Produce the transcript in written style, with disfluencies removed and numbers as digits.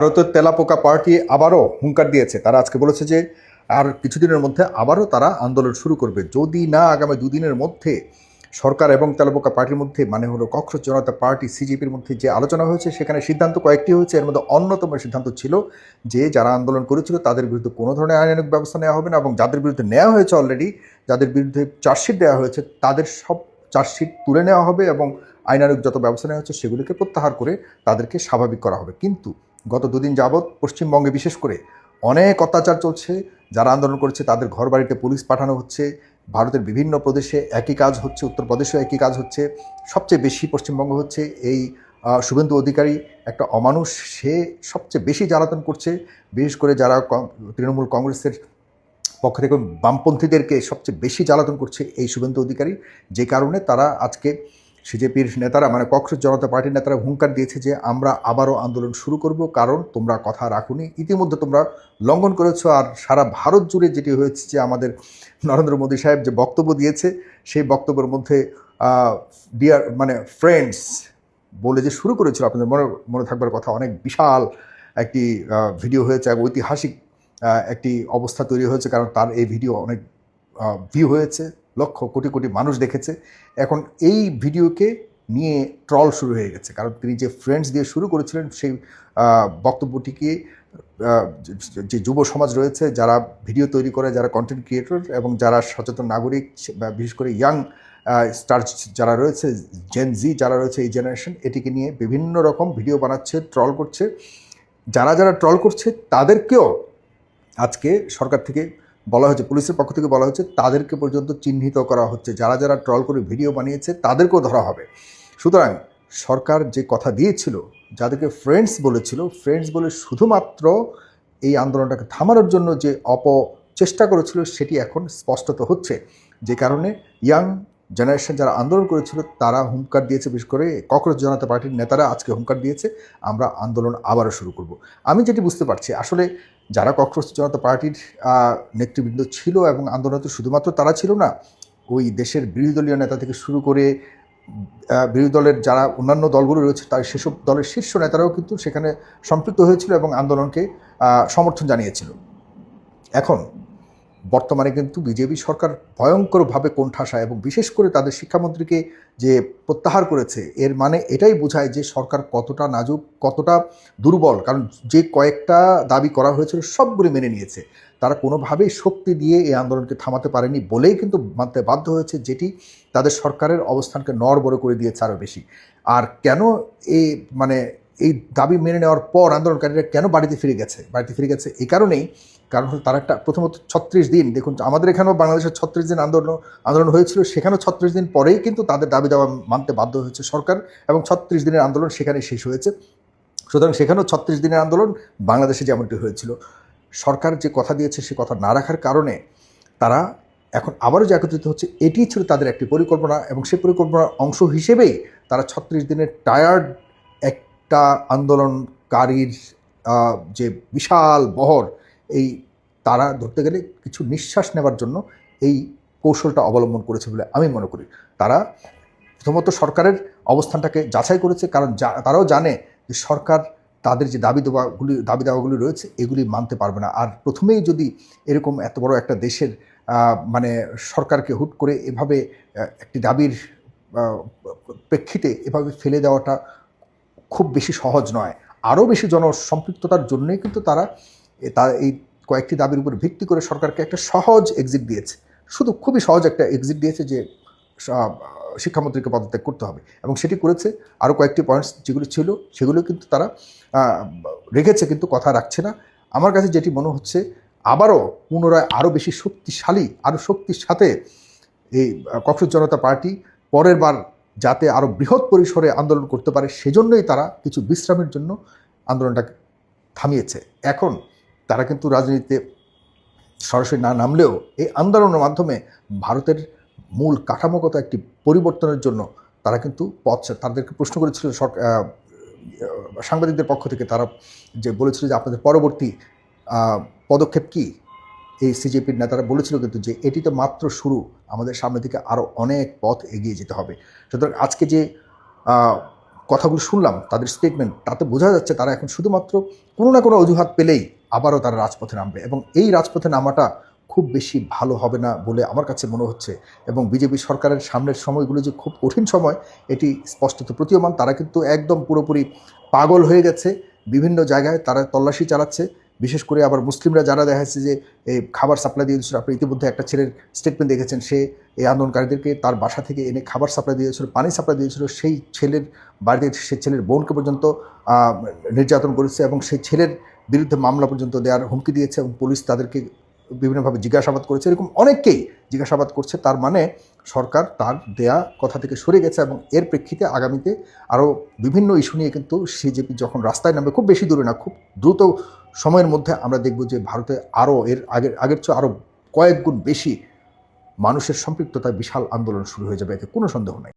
ভারতের তেলাপোকা পার্টি আবারও হুঙ্কার দিয়েছে। তারা আজকে বলেছে যে আর কিছুদিনের মধ্যে আবারও তারা আন্দোলন শুরু করবে যদি না আগামী দুদিনের মধ্যে সরকার এবং তেলাপোকা পার্টির মধ্যে মানে হলো ককরোচ জনতা পার্টি সিজেপির মধ্যে যে আলোচনা হয়েছে সেখানে সিদ্ধান্ত কয়েকটি হয়েছে। এর মধ্যে অন্যতম সিদ্ধান্ত ছিল যে যারা আন্দোলন করেছিল তাদের বিরুদ্ধে কোনো ধরনের আইনানুগ ব্যবস্থা নেওয়া হবে না, এবং যাদের বিরুদ্ধে নেওয়া হয়েছে অলরেডি, যাদের বিরুদ্ধে চার্জশিট দেওয়া হয়েছে তাদের সব চার্জশিট তুলে নেওয়া হবে এবং আইনানুগ যত ব্যবস্থা নেওয়া হচ্ছে সেগুলিকে প্রত্যাহার করে তাদেরকে স্বাভাবিক করা হবে। কিন্তু গত দুদিন যাবৎ পশ্চিমবঙ্গে বিশেষ করে অনেক অত্যাচার চলছে। যারা আন্দোলন করেছে তাদের ঘর বাড়িতে পুলিশ পাঠানো হচ্ছে। ভারতের বিভিন্ন প্রদেশে একই কাজ হচ্ছে, উত্তরপ্রদেশেও একই কাজ হচ্ছে। সবচেয়ে বেশি পশ্চিমবঙ্গ হচ্ছে এই শুভেন্দু অধিকারী একটা অমানুষ, সে সবচেয়ে বেশি জ্বালাতন করছে। বিশেষ করে যারা তৃণমূল কংগ্রেসের পক্ষ থেকে বামপন্থীদেরকে সবচেয়ে বেশি জ্বালাতন করছে এই শুভেন্দু অধিকারী। যে কারণে তারা আজকে সিজেপির নেতারা মানে ককরোচ জনতা পার্টির নেতারা হুঙ্কার দিয়েছে যে আমরা আবারও আন্দোলন শুরু করব, কারণ তোমরা কথা রাখুনি, ইতিমধ্যে তোমরা লঙ্ঘন করেছো। আর সারা ভারত জুড়ে যেটি হয়েছে যে আমাদের নরেন্দ্র মোদী সাহেব যে বক্তব্য দিয়েছে সেই বক্তব্যের মধ্যে ডিয়ার মানে ফ্রেন্ডস বলে যে শুরু করেছিল, আপনাদের মনে থাকবার কথা, অনেক বিশাল একটি ভিডিও হয়েছে, ঐতিহাসিক একটি অবস্থা তৈরি হয়েছে, কারণ তার এই ভিডিও অনেক ভিউ হয়েছে, লক্ষ কোটি কোটি মানুষ দেখেছে। এখন এই ভিডিওকে নিয়ে ট্রল শুরু হয়ে গেছে, কারণ তিনি যে ফ্রেন্ডস দিয়ে শুরু করেছিলেন সেই বক্তব্যটিকে যে যুব সমাজ রয়েছে, যারা ভিডিও তৈরি করে, যারা কন্টেন্ট ক্রিয়েটর এবং যারা সচেতন নাগরিক, বিশেষ করে ইয়াং স্টার যারা রয়েছে, জেন জি যারা রয়েছে, এই জেনারেশন, এটিকে নিয়ে বিভিন্ন রকম ভিডিও বানাচ্ছে, ট্রল করছে। যারা যারা ট্রল করছে তাদেরকেও আজকে সরকার থেকে বলা হয়েছে, পুলিশের পক্ষ থেকে বলা হচ্ছে তাদেরকে পর্যন্ত চিহ্নিত করা হচ্ছে, যারা যারা ট্রল করে ভিডিও বানিয়েছে তাদেরকেও ধরা হবে। সুতরাং সরকার যে কথা দিয়েছিল, যাদেরকে ফ্রেন্ডস বলেছিল, ফ্রেন্ডস বলে শুধুমাত্র এই আন্দোলনটাকে থামানোর জন্য যে অপচেষ্টা করেছিল সেটি এখন স্পষ্টত হচ্ছে। যে কারণে ইয়াং জেনারেশন যারা আন্দোলন করেছিল তারা হুঙ্কার দিয়েছে, বিশেষ করে ককরোচ জনতা পার্টির নেতারা আজকে হুঙ্কার দিয়েছে আমরা আন্দোলন আবারও শুরু করব। আমি যেটি বুঝতে পারছি, আসলে যারা ককরোচ জনতা পার্টির নেতৃবৃন্দ ছিল এবং আন্দোলনে তো শুধুমাত্র তারা ছিল না, ওই দেশের বিরোধী দলীয় নেতা থেকে শুরু করে বিরোধী দলের যারা অন্যান্য দলগুলো রয়েছে তার সেসব দলের শীর্ষ নেতারাও কিন্তু সেখানে সম্পৃক্ত হয়েছিল এবং আন্দোলনকে সমর্থন জানিয়েছিল। এখন বর্তমানে কিন্তু বিজেপি সরকার ভয়ঙ্করভাবে কোণঠাসা, এবং বিশেষ করে তাদের শিক্ষামন্ত্রীকে যে প্রত্যাহার করেছে, এর মানে এটাই বোঝায় যে সরকার কতটা নাজুক, কতটা দুর্বল। কারণ যে কয়েকটা দাবি করা হয়েছিল সবগুলি মেনে নিয়েছে, তারা কোনোভাবেই শক্তি দিয়ে এই আন্দোলনকে থামাতে পারেনি বলেই কিন্তু মানতে বাধ্য হয়েছে, যেটি তাদের সরকারের অবস্থানকে নড়বড় করে দিয়েছে আরও বেশি। আর কেন এই মানে এই দাবি মেনে নেওয়ার পর আন্দোলনকারীরা কেন বাড়িতে ফিরে গেছে এই কারণেই, কারণ হলো তারা একটা প্রথমত 36 দিন, দেখুন আমাদের এখানেও বাংলাদেশের 36 দিন আন্দোলন হয়েছিল, সেখানেও 36 দিন পরেই কিন্তু তাদের দাবি দাওয়া মানতে বাধ্য হয়েছে সরকার, এবং 36 দিনের আন্দোলন সেখানে শেষ হয়েছে। সুতরাং সেখানেও 36 দিনের আন্দোলন বাংলাদেশে যেমনটি হয়েছিল। সরকার যে কথা দিয়েছে সে কথা না রাখার কারণে তারা এখন আবারও যে একত্রিত হচ্ছে, এটি ছিল তাদের একটি পরিকল্পনা, এবং সেই পরিকল্পনার অংশ হিসেবেই তারা 36 দিনের টায়ার্ড একটা আন্দোলনকারীর যে বিশাল বহর, এই তারা ধরতে গেলে কিছু নিঃশ্বাস নেবার জন্য এই কৌশলটা অবলম্বন করেছে বলে আমি মনে করি। তারা প্রথমত সরকারের অবস্থানটাকে যাচাই করেছে, কারণ তারাও জানে যে সরকার তাদের যে দাবি দাওয়াগুলি রয়েছে এগুলি মানতে পারবে না। আর প্রথমেই যদি এরকম এত বড় একটা দেশের মানে সরকারকে হুট করে এভাবে একটি দাবির প্রেক্ষিতে এভাবে ফেলে দেওয়াটা খুব বেশি সহজ নয়। আরও বেশি জনসম্পৃক্ততার জন্যই কিন্তু তারা এই কয়েকটি দাবির উপর ভিত্তি করে সরকারকে একটা সহজ এক্সিট দিয়েছে, শুধু খুবই সহজ একটা এক্সিট দিয়েছে যে শিক্ষামন্ত্রীকে পদত্যাগ করতে হবে, এবং সেটি করেছে। আরও কয়েকটি পয়েন্টস যেগুলি ছিল সেগুলো কিন্তু তারা রেখেছে, কিন্তু কথা রাখছে না। আমার কাছে যেটি মনে হচ্ছে, আবারও পুনরায় আরও বেশি শক্তিশালী, আরও শক্তির সাথে এই ককরোচ জনতা পার্টি পরের বার যাতে আরও বৃহৎ পরিসরে আন্দোলন করতে পারে সেজন্যই তারা কিছু বিশ্রামের জন্য আন্দোলনটাকে থামিয়েছে। এখন তারা কিন্তু রাজনীতিতে সরাসরি না নামলেও এই আন্দোলনের মাধ্যমে ভারতের মূল কাঠামোগত একটি পরিবর্তনের জন্য তারা কিন্তু তাদেরকে প্রশ্ন করেছিল সাংবাদিকদের পক্ষ থেকে, তারা যে বলেছিল যে আপনাদের পরবর্তী পদক্ষেপ কী, এই সিজেপির নেতারা বলেছিল কিন্তু যে এটি তো মাত্র শুরু, আমাদের সামনে থেকে আরও অনেক পথ এগিয়ে যেতে হবে। সুতরাং আজকে যে কথাগুলো শুনলাম, তাদের স্টেটমেন্ট, তাতে বোঝা যাচ্ছে তারা এখন শুধুমাত্র কোনো না কোনো অজুহাত পেলেই আবারও তারা রাজপথে নামবে, এবং এই রাজপথে নামাটা খুব বেশি ভালো হবে না বলে আমার কাছে মনে হচ্ছে। এবং বিজেপি সরকারের সামনের সময়গুলো যে খুব কঠিন সময়, এটি স্পষ্টত প্রতীয়মান। তারা কিন্তু একদম পুরোপুরি পাগল হয়ে গেছে, বিভিন্ন জায়গায় তারা তল্লাশি চালাচ্ছে। বিশেষ করে আবার মুসলিমরা যারা দেখা যাচ্ছে যে এই খাবার সাপ্লাই দিয়ে দিচ্ছিল, আপনি ইতিমধ্যে একটা ছেলের স্টেটমেন্ট দেখেছেন, সে এই আন্দোলনকারীদেরকে তার বাসা থেকে এনে খাবার সাপ্লাই দিয়েছিল, পানি সাপ্লাই দিয়েছিল, সেই ছেলের বাড়িতে সে ছেলের বোনকে পর্যন্ত নির্যাতন করেছে, এবং সেই ছেলের বিরুদ্ধে মামলা পর্যন্ত দেওয়ার হুমকি দিয়েছে, এবং পুলিশ তাদেরকে বিভিন্নভাবে জিজ্ঞাসাবাদ করেছে। এরকম অনেককেই জিজ্ঞাসাবাদ করছে। তার মানে সরকার তার দেয়া কথা থেকে সরে গেছে, এবং এর প্রেক্ষিতে আগামীতে আরও বিভিন্ন ইস্যু নিয়ে কিন্তু সিজেপি যখন রাস্তায় নামবে, খুব বেশি দূরে না, খুব দ্রুত সময়ের মধ্যে আমরা দেখব যে ভারতে আরও আগের চেয়ে আরও কয়েক গুণ বেশি মানুষের সম্পৃক্ততায় বিশাল আন্দোলন শুরু হয়ে যাবে, এতে কোনো সন্দেহ নাই।